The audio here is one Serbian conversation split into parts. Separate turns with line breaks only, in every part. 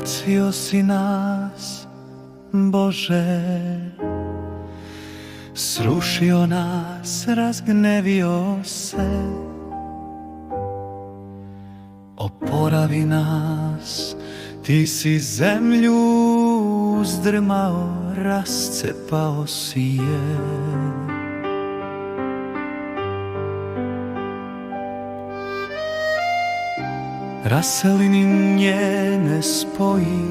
Odbacio si nas, Bože, srušio nas, razgnevio se. Oporavi nas, ti si zemlju uzdrmao, rascepao si je. Raselini njene spoji,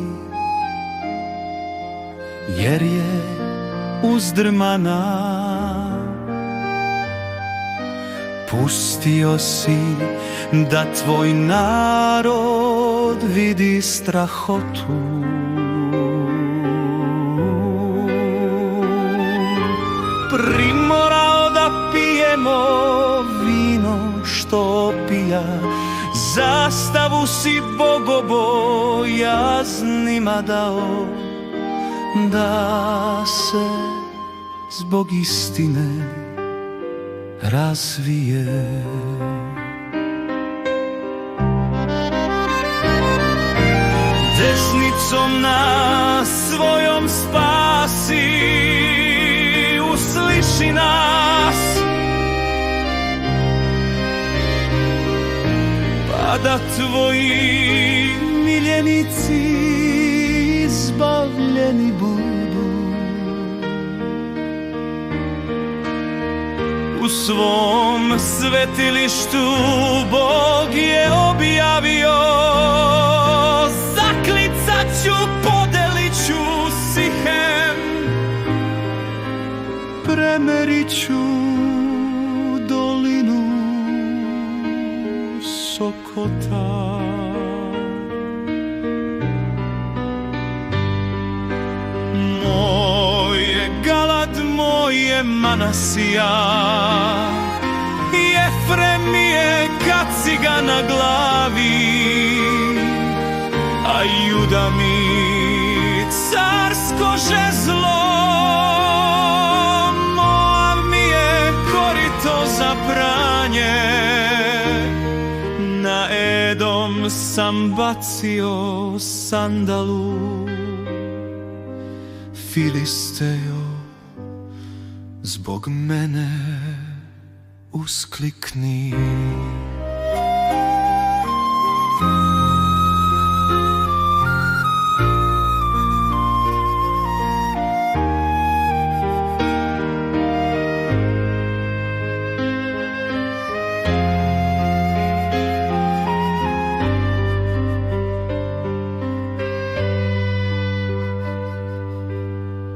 jer je uzdrmana. Pustio si da tvoj narod vidi strahotu. Primorao da pijemo vino što opija, zastavu si bogobojaznima dao, da se zbog istine razvije. Desnicom nas svojom spasi, usliši nas, pa da tvoji miljenici izbavljeni budu. U svom svetilištu Bog je objavio, zaklicat ću, podelit ću Sihem, premerit ću dolinu Sokota. Moje Galad, moje Manasija, Jefrem je kaciga na glavi, a Juda mi carsko žezlo. Moav mi je korito za pranje, na Edom sam bacio sandalu. Filistejo, zbog mene usklikni.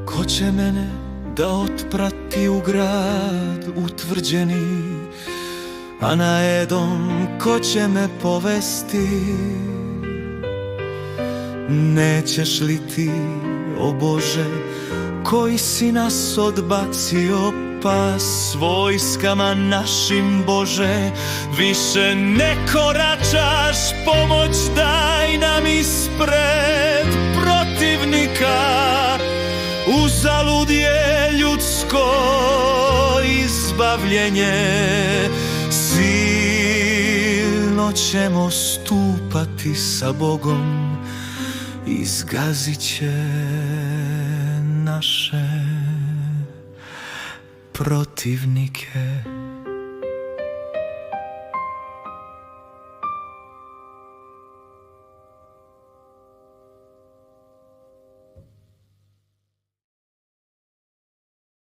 Ko će mene da otprati u grad utvrđeni, a na Edom ko će me povesti? Nećeš li ti, o Bože, koji si nas odbacio, pa s vojskama našim, Bože, više ne koračaš? Pomoć daj nam ispred protivnika. Uzalud je ljudsko izbavljenje, silno ćemo stupati sa Bogom i zgazit će naše protivnike.